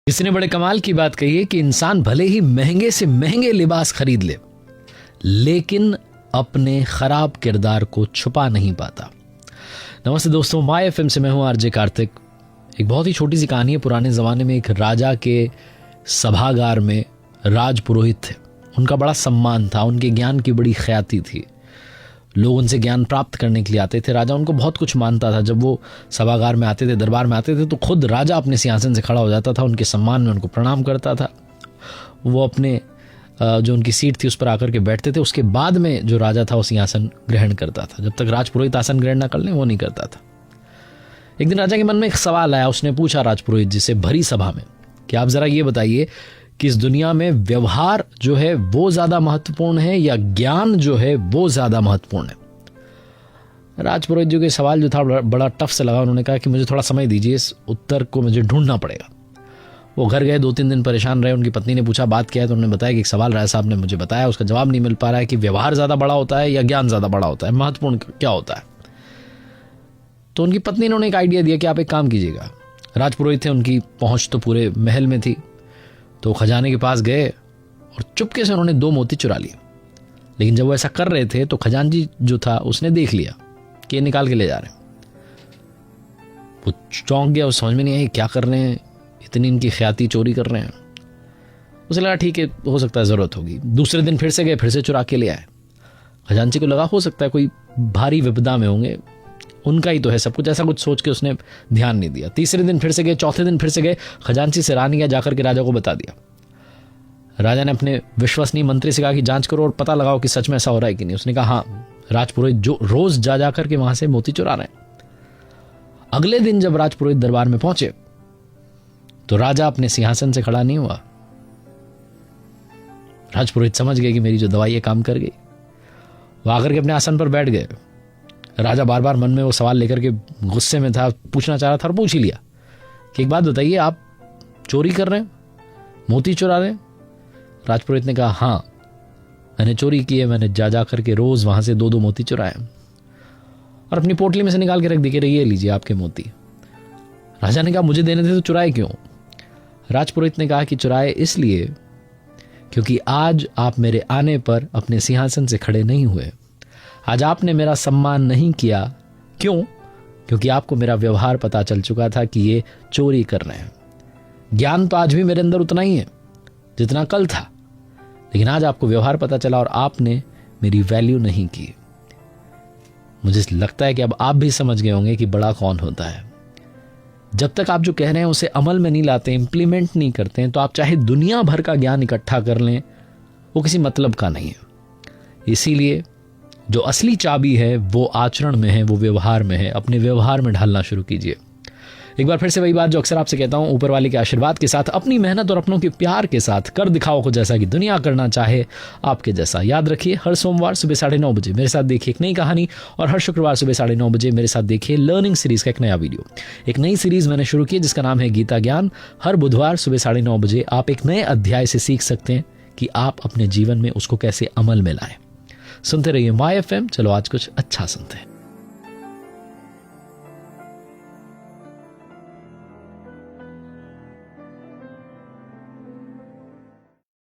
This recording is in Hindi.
किसी ने बड़े कमाल की बात कही है कि इंसान भले ही महंगे से महंगे लिबास खरीद ले, लेकिन अपने खराब किरदार को छुपा नहीं पाता। नमस्ते दोस्तों, माय एफएम से मैं हूं आरजे कार्तिक। एक बहुत ही छोटी सी कहानी है। पुराने ज़माने में एक राजा के सभागार में राज पुरोहित थे। उनका बड़ा सम्मान था, उनके ज्ञान की बड़ी ख्याति थी। लोग उनसे ज्ञान प्राप्त करने के लिए आते थे। राजा उनको बहुत कुछ मानता था। जब वो सभागार में आते थे, दरबार में आते थे, तो खुद राजा अपने सिंहासन से खड़ा हो जाता था, उनके सम्मान में उनको प्रणाम करता था। वो अपने जो उनकी सीट थी उस पर आकर के बैठते थे। उसके बाद में जो राजा था वो सिंहासन ग्रहण करता था। जब तक राजपुरोहित आसन ग्रहण न कर लें वो नहीं करता था। एक दिन राजा के मन में एक सवाल आया। उसने पूछा राजपुरोहित जी से भरी सभा में कि आप जरा ये बताइए कि इस दुनिया में व्यवहार जो है वो ज्यादा महत्वपूर्ण है या ज्ञान जो है वो ज्यादा महत्वपूर्ण है। राजपुरोहित जी के सवाल जो था बड़ा टफ से लगा। उन्होंने कहा कि मुझे थोड़ा समय दीजिए, इस उत्तर को मुझे ढूंढना पड़ेगा। वो घर गए, 2-3 दिन परेशान रहे। उनकी पत्नी ने पूछा बात क्या है, तो उन्होंने बताया कि एक सवाल राय साहब ने मुझे बताया, उसका जवाब नहीं मिल पा रहा है कि व्यवहार ज्यादा बड़ा होता है या ज्ञान ज्यादा बड़ा होता है, महत्वपूर्ण क्या होता है। तो उनकी पत्नी ने उन्हें एक आइडिया दिया कि आप एक काम कीजिएगा। राजपुरोहित थे, उनकी पहुंच तो पूरे महल में थी। तो खजाने के पास गए और चुपके से उन्होंने 2 मोती चुरा लिए। लेकिन जब वो ऐसा कर रहे थे तो खजानची जो था उसने देख लिया कि ये निकाल के ले जा रहे हैं। वो चौंक गया, उस समझ में नहीं आई क्या कर रहे हैं, इतनी इनकी ख्याति चोरी कर रहे हैं। उसे लगा ठीक है, हो सकता है जरूरत होगी। दूसरे दिन फिर से गए, फिर से चुरा के ले आए। खजांची को लगा हो सकता है कोई भारी विपदा में होंगे, उनका ही तो है सब कुछ, ऐसा कुछ सोच के उसने ध्यान नहीं दिया। तीसरे दिन फिर से गए, चौथे दिन फिर से गए। खजांची से रानी गया, जाकर के राजा को बता दिया। राजा ने अपने विश्वसनीय मंत्री से कहा कि जांच करो और पता लगाओ कि सच में ऐसा हो रहा है कि नहीं। उसने कहा हाँ, राजपुरोहित जो रोज जा जाकर के वहां से मोती चुरा रहे हैं। अगले दिन जब राजपुरोहित दरबार में पहुंचे तो राजा अपने सिंहासन से खड़ा नहीं हुआ। राजपुरोहित समझ गए कि मेरी जो दवाई है काम कर गई। वो आकर के अपने आसन पर बैठ गए। राजा बार बार मन में वो सवाल लेकर के गुस्से में था, पूछना चाह रहा था और पूछ ही लिया कि एक बात बताइए, आप चोरी कर रहे हैं, मोती चुरा रहे हैं? राजपुरोहित ने कहा हाँ, मैंने चोरी की है। मैंने जा जा करके रोज वहां से 2-2 मोती चुराए और अपनी पोटली में से निकाल के रख दी कि ये लीजिए आपके मोती। राजा ने कहा मुझे देने थे तो चुराए क्यों? राजपुरोहित ने कहा कि चुराए इसलिए क्योंकि आज आप मेरे आने पर अपने सिंहासन से खड़े नहीं हुए। आज आपने मेरा सम्मान नहीं किया। क्यों? क्योंकि आपको मेरा व्यवहार पता चल चुका था कि ये चोरी कर रहे हैं। ज्ञान तो आज भी मेरे अंदर उतना ही है जितना कल था, लेकिन आज आपको व्यवहार पता चला और आपने मेरी वैल्यू नहीं की। मुझे लगता है कि अब आप भी समझ गए होंगे कि बड़ा कौन होता है। जब तक आप जो कह रहे हैं उसे अमल में नहीं लाते, इंप्लीमेंट नहीं करते हैं, तो आप चाहे दुनिया भर का ज्ञान इकट्ठा कर लें, वो किसी मतलब का नहीं है। इसीलिए जो असली चाबी है वो आचरण में है, वो व्यवहार में है। अपने व्यवहार में ढालना शुरू कीजिए। एक बार फिर से वही बात जो अक्सर आपसे कहता हूं, ऊपर वाले के आशीर्वाद के साथ, अपनी मेहनत और अपनों के प्यार के साथ कर दिखाओ को जैसा कि दुनिया करना चाहे आपके जैसा। याद रखिए, हर सोमवार सुबह 9:30 बजे मेरे साथ देखिए एक नई कहानी, और हर शुक्रवार सुबह 9:30 बजे मेरे साथ देखिए लर्निंग सीरीज का एक नया वीडियो। एक नई सीरीज मैंने शुरू की जिसका नाम है गीता ज्ञान। हर बुधवार सुबह 9:30 बजे आप एक नए अध्याय से सीख सकते हैं कि आप अपने जीवन में उसको कैसे अमल में लाएं। सुनते रहिए माय एफएम। चलो आज कुछ अच्छा सुनते हैं।